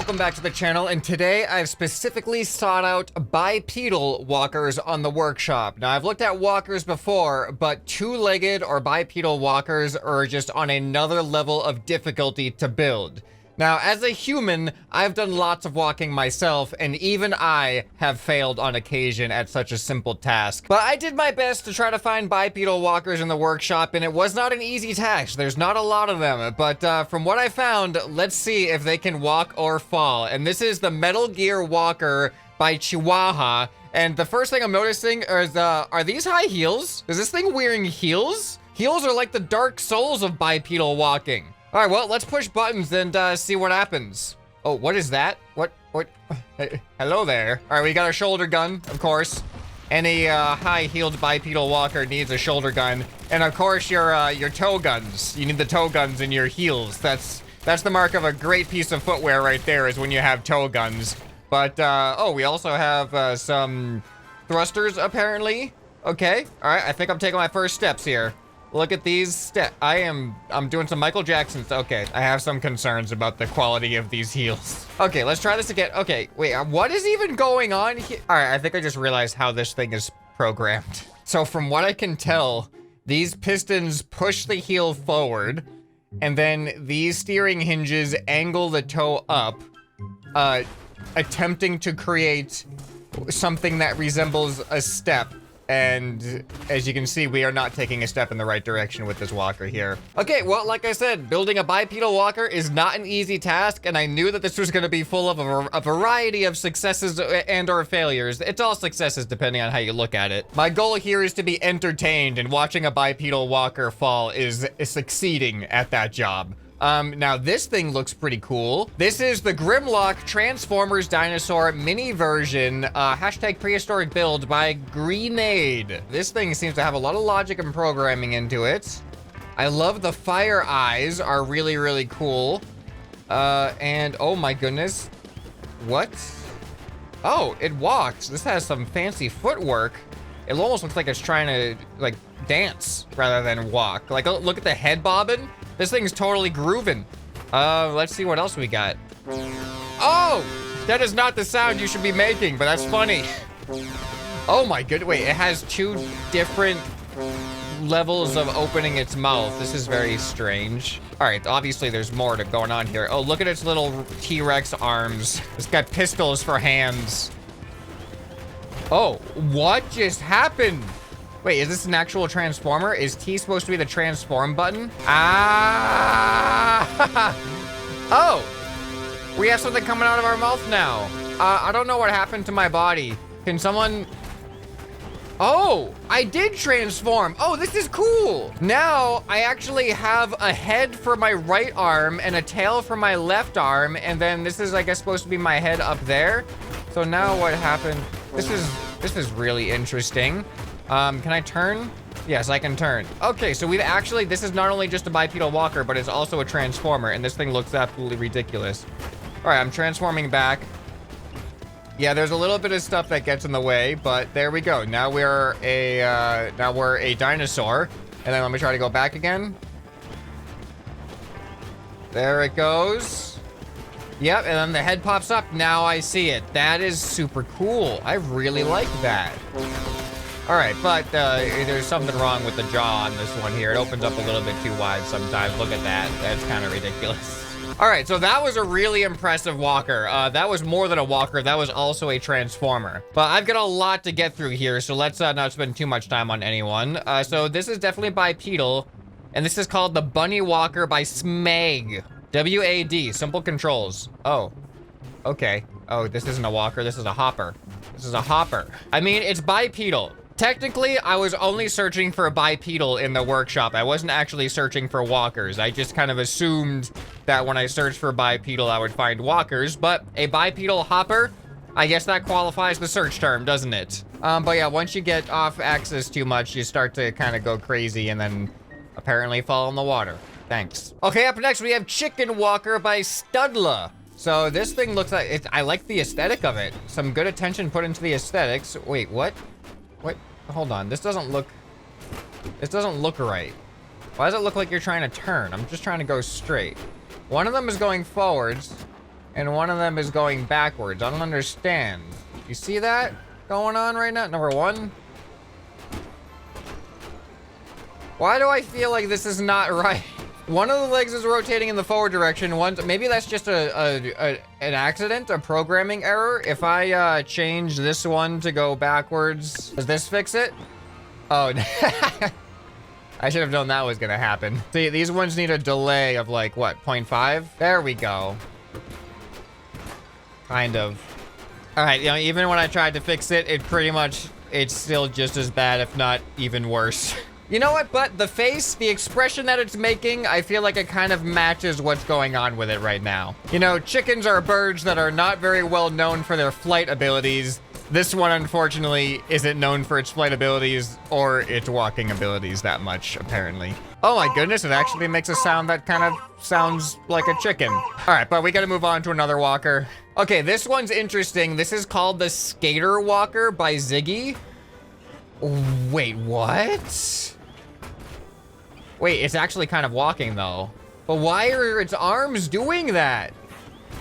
Welcome back to the channel, and today I've specifically sought out bipedal walkers on the workshop. Now, I've looked at walkers before, but two-legged or bipedal walkers are just on another level of difficulty to build. Now, as a human, I've done lots of walking myself, and even I have failed on occasion at such a simple task. But I did my best to try to find bipedal walkers in the workshop, and it was not an easy task. There's not a lot of them, but from what I found, let's see if they can walk or fall. And this is the Metal Gear Walker by Chihuahua. And the first thing I'm noticing is, are these high heels? Is this thing wearing heels? Heels are like the dark souls of bipedal walking. All right, well, let's push buttons and see what happens. Oh, what is that? What? Hello there. All right, we got a shoulder gun, of course. Any high-heeled bipedal walker needs a shoulder gun. And of course, your toe guns. You need the toe guns in your heels. That's the mark of a great piece of footwear right there, is when you have toe guns. But, oh, we also have some thrusters, apparently. Okay, all right, I think I'm taking my first steps here. Look at these steps. I'm doing some Michael Jackson's. Okay, I have some concerns about the quality of these heels. Okay, let's try this again. Okay, wait, what is even going on here? All right, I think I just realized how this thing is programmed. So from what I can tell, these pistons push the heel forward, and then these steering hinges angle the toe up, attempting to create something that resembles a step. And as you can see, we are not taking a step in the right direction with this walker here. Okay, well, like I said, building a bipedal walker is not an easy task, and I knew that this was going to be full of a variety of successes and or failures. It's all successes depending on how you look at it. My goal here is to be entertained, and watching a bipedal walker fall is succeeding at that job. Now this thing looks pretty cool. This is the Grimlock Transformers Dinosaur mini version, hashtag prehistoric build by Grenade. This thing seems to have a lot of logic and programming into it. I love the fire eyes, are really, really cool. And oh my goodness. What? Oh, it walks. This has some fancy footwork. It almost looks like it's trying to, like, dance rather than walk. Like, look at the head bobbing. This thing's totally grooving. Let's see what else we got. Oh, that is not the sound you should be making, but that's funny. Oh my goodness, wait, it has two different levels of opening its mouth. This is very strange. All right, obviously there's more going on here. Oh, look at its little T-Rex arms. It's got pistols for hands. Oh, what just happened? Wait, is this an actual transformer? Is T supposed to be the transform button? Ah! Oh! We have something coming out of our mouth now. I don't know what happened to my body. Can someone... Oh! I did transform! Oh, this is cool! Now, I actually have a head for my right arm and a tail for my left arm, and then this is, I guess, supposed to be my head up there. So now what happened? This is really interesting. Can I turn? Yes, I can turn. Okay, so we've actually, this is not only just a bipedal walker, but it's also a transformer, and this thing looks absolutely ridiculous. All right, I'm transforming back. Yeah, there's a little bit of stuff that gets in the way, but there we go. Now we're a dinosaur. And then let me try to go back again. There it goes. Yep, and then the head pops up. Now I see it. That is super cool. I really like that. All right, but there's something wrong with the jaw on this one here. It opens up a little bit too wide sometimes. Look at that. That's kind of ridiculous. All right, so that was a really impressive walker. That was more than a walker. That was also a transformer. But I've got a lot to get through here, so let's not spend too much time on anyone. So this is definitely bipedal, and this is called the Bunny Walker by Smeg. W-A-D, simple controls. Oh, okay. Oh, this isn't a walker. This is a hopper. This is a hopper. I mean, it's bipedal. Technically, I was only searching for a bipedal in the workshop. I wasn't actually searching for walkers. I just kind of assumed that when I searched for bipedal, I would find walkers. But a bipedal hopper, I guess that qualifies the search term, doesn't it? But yeah, once you get off axis too much, you start to kind of go crazy and then apparently fall in the water. Thanks. Okay, up next, we have Chicken Walker by Studla. So this thing looks like it. I like the aesthetic of it. Some good attention put into the aesthetics. Wait, what? What? Hold on. This doesn't look right. Why does it look like you're trying to turn? I'm just trying to go straight. One of them is going forwards. and one of them is going backwards. I don't understand. You see that going on right now? Number one. Why do I feel like this is not right? One of the legs is rotating in the forward direction. Maybe that's just an accident, a programming error. If I change this one to go backwards, does this fix it? Oh, I should have known that was gonna happen. See, these ones need a delay of like, what, 0.5? There we go. Kind of. All right, you know, even when I tried to fix it, it's still just as bad, if not even worse. You know what, but the face, the expression that it's making, I feel like it kind of matches what's going on with it right now. You know, chickens are birds that are not very well known for their flight abilities. This one, unfortunately, isn't known for its flight abilities or its walking abilities that much, apparently. Oh my goodness, it actually makes a sound that kind of sounds like a chicken. All right, but we gotta move on to another walker. Okay, this one's interesting. This is called the Skater Walker by Ziggy. Wait, what? Wait, it's actually kind of walking though. But why are its arms doing that?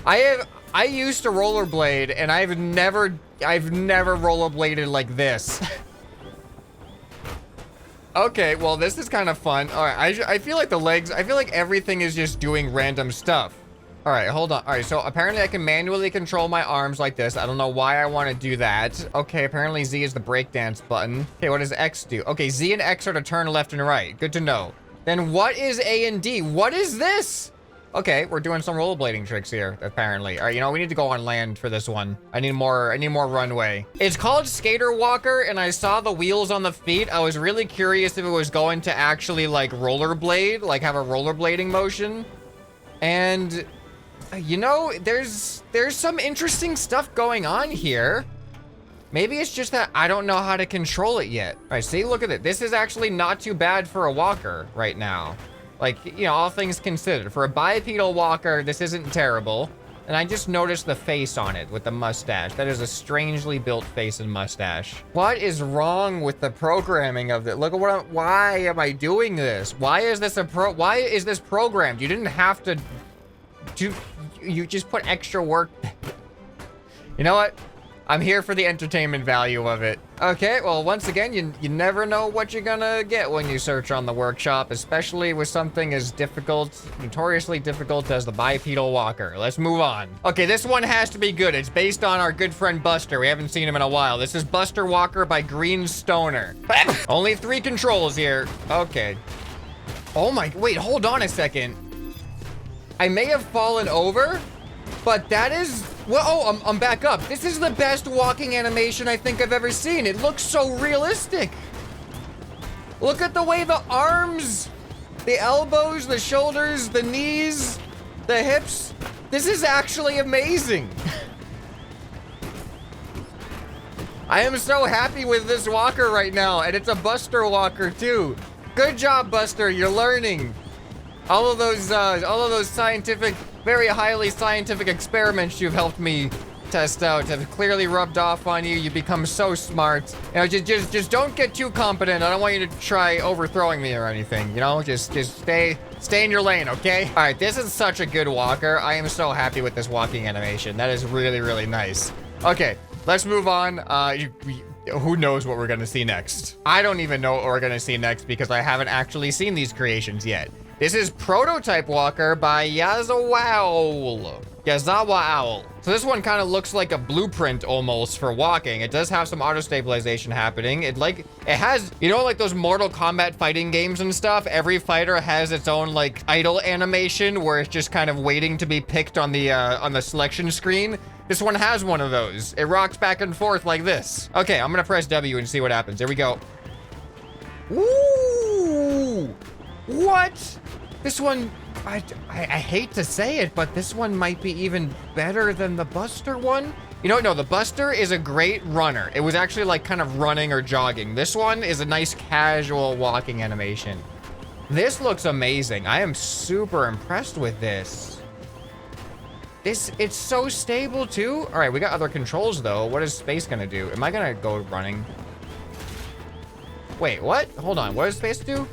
I used to rollerblade and I've never rollerbladed like this. Okay, well this is kind of fun. All right, I feel like the legs, I feel like everything is just doing random stuff. All right, hold on. All right, so apparently I can manually control my arms like this. I don't know why I want to do that. Okay, apparently Z is the breakdance button. Okay, what does X do? Okay, Z and X are to turn left and right. Good to know. Then what is A and D? What is this? Okay, we're doing some rollerblading tricks here, apparently. All right, you know, we need to go on land for this one. I need more runway. It's called Skater Walker, and I saw the wheels on the feet. I was really curious if it was going to actually, like, rollerblade, like, have a rollerblading motion. And, you know, there's some interesting stuff going on here. Maybe it's just that I don't know how to control it yet. All right, see, look at it. This is actually not too bad for a walker right now. Like, you know, all things considered. For a bipedal walker, this isn't terrible. And I just noticed the face on it with the mustache. That is a strangely built face and mustache. What is wrong with the programming of it? Look at why am I doing this? Why is this programmed? You didn't have to you just put extra work. You know what? I'm here for the entertainment value of it. Okay, well, once again, you never know what you're gonna get when you search on the workshop, especially with something as difficult, notoriously difficult as the bipedal walker. Let's move on. Okay, this one has to be good. It's based on our good friend Buster. We haven't seen him in a while. This is Buster Walker by Green Stoner. Only 3 controls here. Okay. Oh my, wait, hold on a second. I may have fallen over, but that is, well, oh, I'm back up. This is the best walking animation I think I've ever seen. It looks so realistic. Look at the way the arms, the elbows, the shoulders, the knees, the hips. This is actually amazing. I am so happy with this walker right now, and it's a Buster walker too. Good job, Buster, you're learning. All of those scientific, very highly scientific experiments you've helped me test out have clearly rubbed off on you. You become so smart. You know, just don't get too competent. I don't want you to try overthrowing me or anything. You know, just stay in your lane, okay? All right, this is such a good walker. I am so happy with this walking animation. That is really, really nice. Okay, let's move on. Who knows what we're gonna see next? I don't even know what we're gonna see next because I haven't actually seen these creations yet. This is Prototype Walker by Yazawa Owl. So this one kind of looks like a blueprint almost for walking. It does have some auto stabilization happening. It has, you know, like those Mortal Kombat fighting games and stuff. Every fighter has its own like idle animation where it's just kind of waiting to be picked on the selection screen. This one has one of those. It rocks back and forth like this. Okay, I'm gonna press W and see what happens. Here we go. Ooh, what? This one, I hate to say it, but this one might be even better than the Buster one. You know, no, the Buster is a great runner. It was actually like kind of running or jogging. This one is a nice casual walking animation. This looks amazing. I am super impressed with this. It's so stable too. All right, we got other controls though. What is space gonna do? Am I gonna go running? Wait, what? Hold on, what does space do?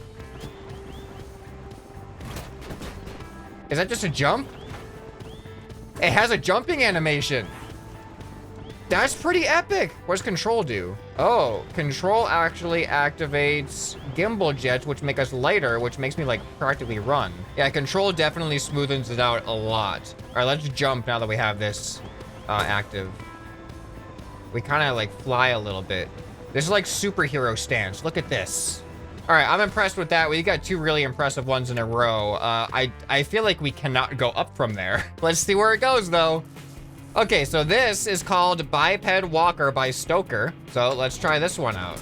Is that just a jump? It has a jumping animation. That's pretty epic. What does control do? Oh, control actually activates gimbal jets, which make us lighter, which makes me like practically run. Yeah, control definitely smoothens it out a lot. All right, let's jump now that we have this active. We kind of like fly a little bit. This is like superhero stance. Look at this. All right, I'm impressed with that. We got 2 really impressive ones in a row. I feel like we cannot go up from there. Let's see where it goes though. Okay, so this is called Biped Walker by Stoker. So let's try this one out.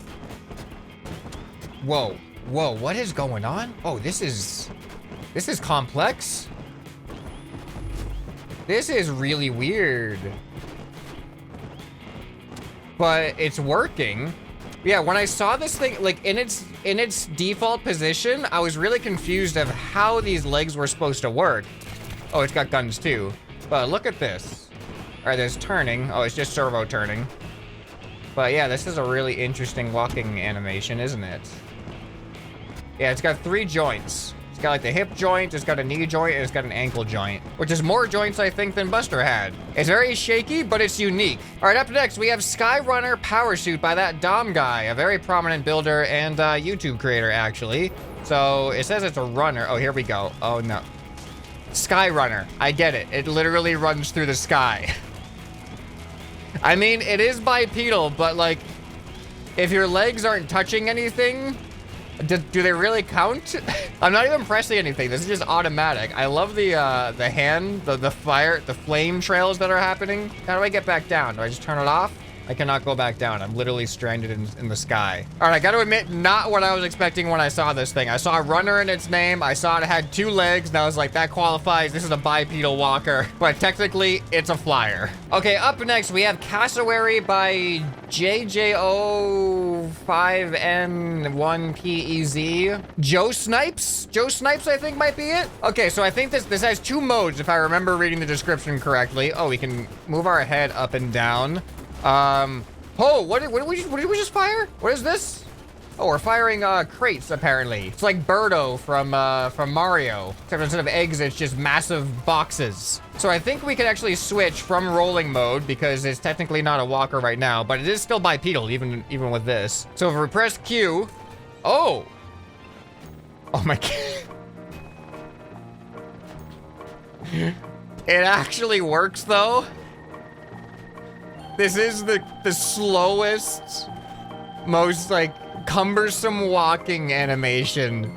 Whoa, whoa, what is going on? Oh, this is complex. This is really weird. But it's working. Yeah, when I saw this thing, like in its default position, I was really confused of how these legs were supposed to work. Oh, it's got guns too. But look at this. All right, there's turning. Oh, it's just servo turning. But yeah, this is a really interesting walking animation, isn't it? Yeah, it's got 3 joints. It's got like the hip joint, it's got a knee joint, and it's got an ankle joint, which is more joints, I think, than Buster had. It's very shaky, but it's unique. All right, up next, we have Skyrunner Power Suit by that Dom guy, a very prominent builder and YouTube creator, actually. So it says it's a runner. Oh, here we go. Oh, no. Skyrunner. I get it. It literally runs through the sky. I mean, it is bipedal, but like, if your legs aren't touching anything, do they really count? I'm not even pressing anything. This is just automatic. I love the hand, the fire, the flame trails that are happening. How do I get back down? Do I just turn it off? I cannot go back down. I'm literally stranded in the sky. All right, I got to admit, not what I was expecting when I saw this thing. I saw a runner in its name. I saw it had 2 legs, and I was like, that qualifies. This is a bipedal walker, but technically, it's a flyer. Okay, up next, we have Cassowary by JJ05N1PEZ. Joe Snipes? Joe Snipes, I think, might be it. Okay, so I think this has 2 modes, if I remember reading the description correctly. Oh, we can move our head up and down. Oh, what did we just fire? What is this? Oh, we're firing crates apparently. It's like Birdo from Mario, except instead of eggs, it's just massive boxes. So I think we can actually switch from rolling mode because it's technically not a walker right now, but it is still bipedal even with this. So if we press Q, oh my God. It actually works though. This is the slowest, most like cumbersome walking animation,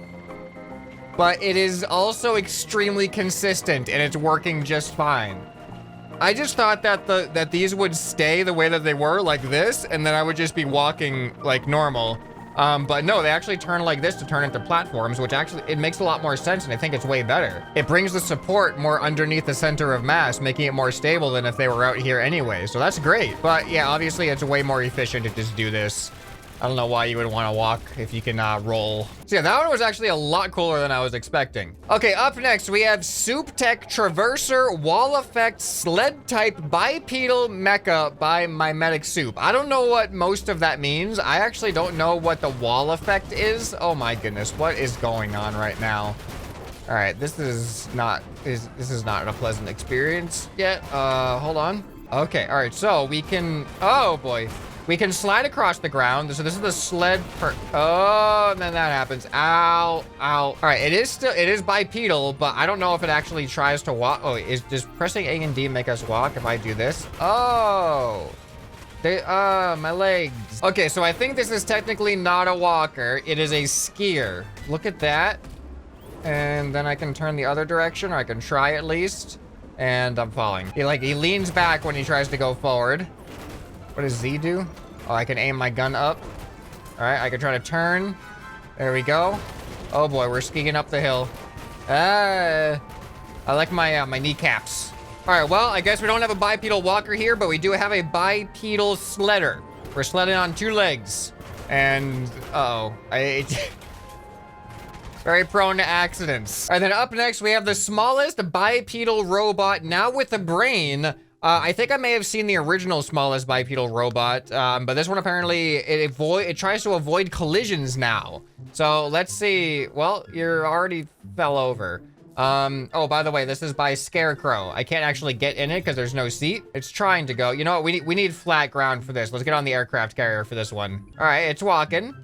but it is also extremely consistent and it's working just fine. I just thought that these would stay the way that they were, like this, and then I would just be walking like normal. But no, they actually turn like this to turn into platforms, which actually, it makes a lot more sense, and I think it's way better. It brings the support more underneath the center of mass, making it more stable than if they were out here anyway, so that's great. But yeah, obviously it's way more efficient to just do this. I don't know why you would want to walk if you can roll. So yeah, that one was actually a lot cooler than I was expecting. Okay, up next, we have Soup Tech Traverser Wall Effect Sled Type Bipedal Mecha by Mimetic Soup. I don't know what most of that means. I actually don't know what the wall effect is. Oh my goodness, what is going on right now? All right, this is not a pleasant experience yet. Hold on. Okay, all right, so we can, oh boy. We can slide across the ground. So this is the sled oh, and then that happens. Ow, ow. All right, it is bipedal, but I don't know if it actually tries to walk. Oh, does pressing A and D make us walk if I do this? Oh, my legs. Okay, so I think this is technically not a walker. It is a skier. Look at that. And then I can turn the other direction, or I can try at least. And I'm falling. He leans back when he tries to go forward. What does Z do? Oh, I can aim my gun up. All right, I can try to turn. There we go. Oh boy, we're skiing up the hill. I like my my kneecaps. All right, well, I guess we don't have a bipedal walker here, but we do have a bipedal sledder. We're sledding on 2 legs. And, very prone to accidents. All right, then up next, we have the smallest bipedal robot, now with a brain. I think I may have seen the original smallest bipedal robot, but this one apparently, it tries to avoid collisions now. So let's see. Well, you already fell over. Oh, by the way, this is by Scarecrow. I can't actually get in it because there's no seat. It's trying to go. You know what? We need flat ground for this. Let's get on the aircraft carrier for this one. All right, it's walking.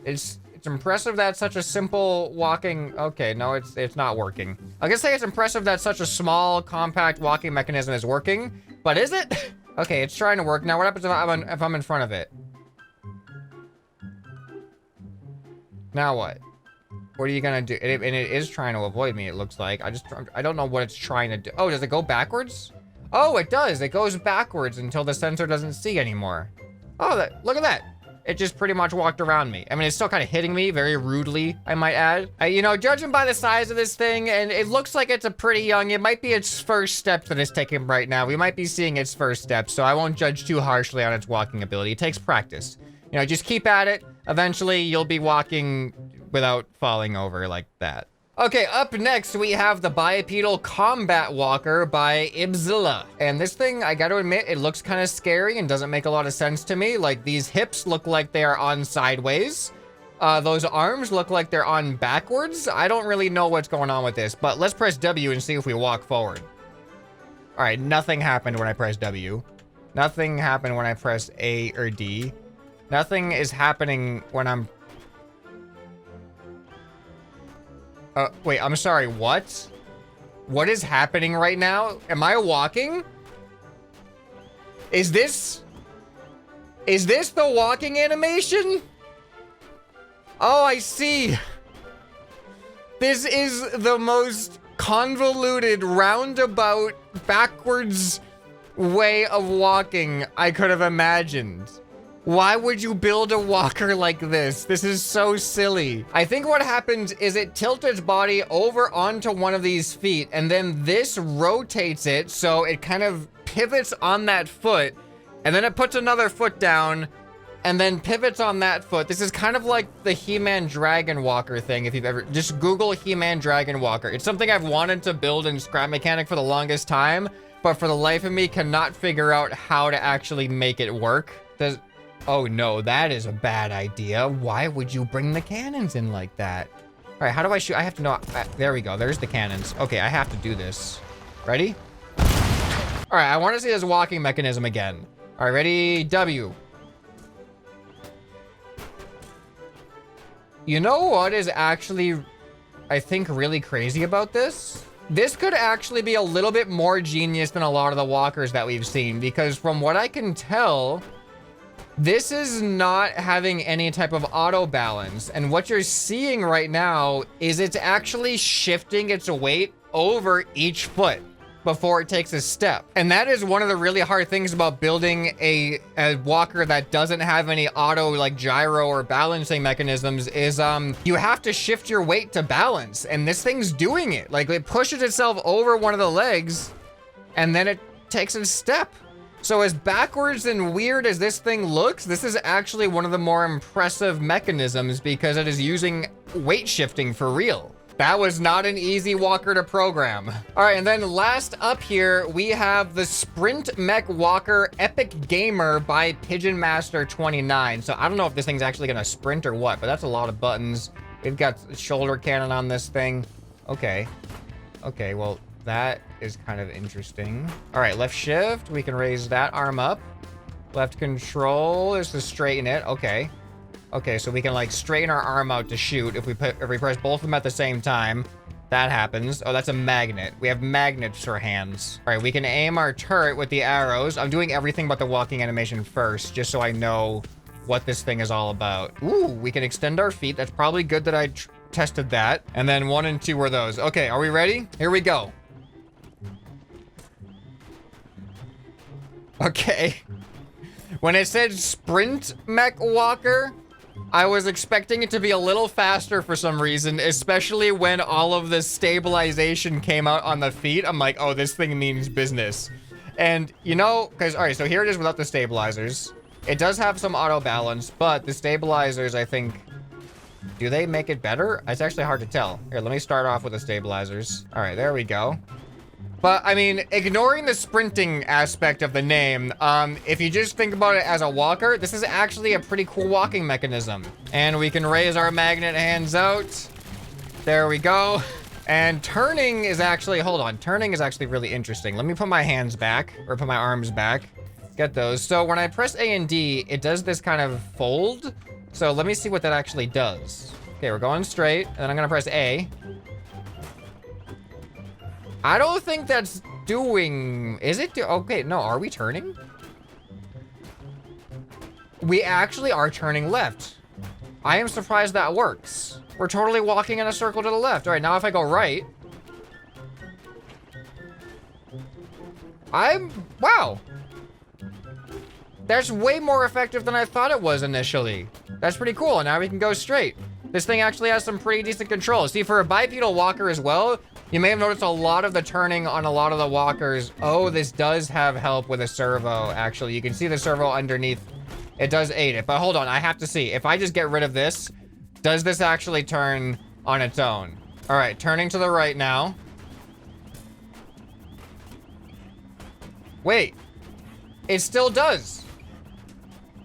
It's impressive that such a simple walking... Okay, no, it's not working. I guess say it's impressive that such a small, compact walking mechanism is working, but is it? Okay, it's trying to work. Now, what happens if I'm in front of it? Now what? What are you gonna do? And it is trying to avoid me, it looks like. I don't know what it's trying to do. Oh, does it go backwards? Oh, it does. It goes backwards until the sensor doesn't see anymore. Oh, look at that. It just pretty much walked around me. I mean, it's still kind of hitting me very rudely, I might add. You know, judging by the size of this thing, and it looks like it's a pretty young, it might be its first steps that it's taking right now. We might be seeing its first steps, so I won't judge too harshly on its walking ability. It takes practice. You know, just keep at it. Eventually, you'll be walking without falling over like that. Okay, up next, we have the Bipedal Combat Walker by Ibzilla. And this thing, I gotta admit, it looks kind of scary and doesn't make a lot of sense to me. Like, these hips look like they are on sideways. Those arms look like they're on backwards. I don't really know what's going on with this, but let's press W and see if we walk forward. All right, nothing happened when I pressed W. Nothing happened when I pressed A or D. Nothing is happening when I'm... wait, I'm sorry, what? What is happening right now? Am I walking? Is this the walking animation? Oh, I see. This is the most convoluted, roundabout, backwards way of walking I could have imagined. Why would you build a walker like this? This is so silly. I think what happens is it tilts its body over onto one of these feet, and then this rotates it so it kind of pivots on that foot, and then it puts another foot down, and then pivots on that foot. This is kind of like the He-Man Dragon Walker thing, if you've ever... Just Google He-Man Dragon Walker. It's something I've wanted to build in Scrap Mechanic for the longest time, but for the life of me, cannot figure out how to actually make it work. Oh no, that is a bad idea. Why would you bring the cannons in like that? All right, how do I shoot? I have to know. There we go. There's the cannons. Okay, I have to do this. Ready? All right, I want to see this walking mechanism again. All right, ready? W. You know what is actually, I think, really crazy about this? This could actually be a little bit more genius than a lot of the walkers that we've seen, because from what I can tell, this is not having any type of auto balance. And what you're seeing right now is it's actually shifting its weight over each foot before it takes a step. And that is one of the really hard things about building a walker that doesn't have any auto like gyro or balancing mechanisms is you have to shift your weight to balance. And this thing's doing it. Like, it pushes itself over one of the legs and then it takes a step. So as backwards and weird as this thing looks, this is actually one of the more impressive mechanisms because it is using weight shifting for real. That was not an easy walker to program. All right, and then last up here, we have the Sprint Mech Walker Epic Gamer by Pigeon Master 29. So I don't know if this thing's actually gonna sprint or what, but that's a lot of buttons. We've got shoulder cannon on this thing. Okay, well, that is kind of interesting. All right, left shift, we can raise that arm up. Left control is to straighten it. Okay, so we can like straighten our arm out to shoot if we press both of them at the same time. That happens. Oh, that's a magnet. We have magnets for hands. All right, we can aim our turret with the arrows. I'm doing everything but the walking animation first, just so I know what this thing is all about. Ooh, we can extend our feet. That's probably good that I tested that. And then 1 and 2 were those. Okay, are we ready? Here we go. Okay. When it said Sprint Mech Walker, I was expecting it to be a little faster for some reason, especially when all of the stabilization came out on the feet. I'm like, oh, this thing means business. And, you know, because, all right, so here it is without the stabilizers. It does have some auto balance, but the stabilizers, I think, do they make it better? It's actually hard to tell. Here, let me start off with the stabilizers. All right, there we go. But, I mean, ignoring the sprinting aspect of the name, if you just think about it as a walker, this is actually a pretty cool walking mechanism. And we can raise our magnet hands out. There we go. And turning is actually, hold on, turning is actually really interesting. Let me put my hands back, or put my arms back. Get those. So when I press A and D, it does this kind of fold. So let me see what that actually does. Okay, we're going straight, and then I'm gonna press A. I don't think that's doing, is it? Okay, no, are we turning? We actually are turning left. I am surprised that works. We're totally walking in a circle to the left. All right, now if I go right. Wow. That's way more effective than I thought it was initially. That's pretty cool. Now we can go straight. This thing actually has some pretty decent control. See, for a bipedal walker as well, you may have noticed a lot of the turning on a lot of the walkers. Oh, this does have help with a servo, actually. You can see the servo underneath. It does aid it, but hold on, I have to see. If I just get rid of this, does this actually turn on its own? All right, turning to the right now. Wait, it still does.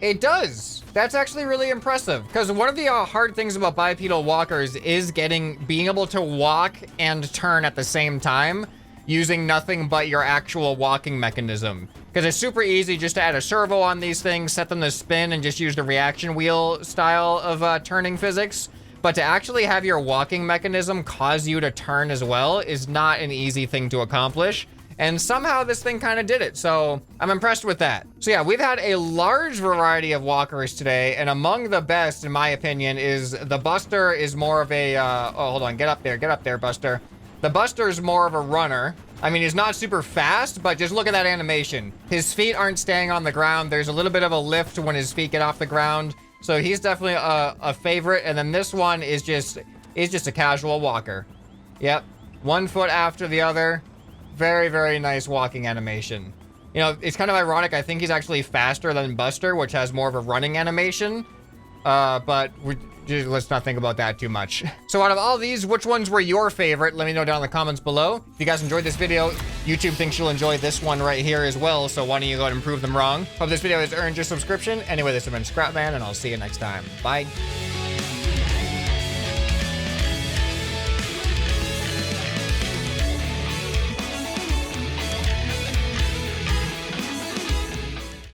It does. That's actually really impressive, because one of the hard things about bipedal walkers is being able to walk and turn at the same time using nothing but your actual walking mechanism. Because it's super easy just to add a servo on these things, set them to spin, and just use the reaction wheel style of turning physics. But to actually have your walking mechanism cause you to turn as well is not an easy thing to accomplish. And somehow this thing kind of did it, so I'm impressed with that. So yeah, we've had a large variety of walkers today, and among the best, in my opinion, is the Buster is more of a, oh, hold on, get up there, Buster. The Buster is more of a runner. I mean, he's not super fast, but just look at that animation. His feet aren't staying on the ground. There's a little bit of a lift when his feet get off the ground. So he's definitely a favorite. And then this one is just a casual walker. Yep, 1 foot after the other. Very, very nice walking animation. You know, it's kind of ironic. I think he's actually faster than Buster, which has more of a running animation. But let's not think about that too much. So out of all these, which ones were your favorite? Let me know down in the comments below. If you guys enjoyed this video, YouTube thinks you'll enjoy this one right here as well. So why don't you go ahead and prove them wrong? Hope this video has earned your subscription. Anyway, this has been ScrapMan, and I'll see you next time. Bye.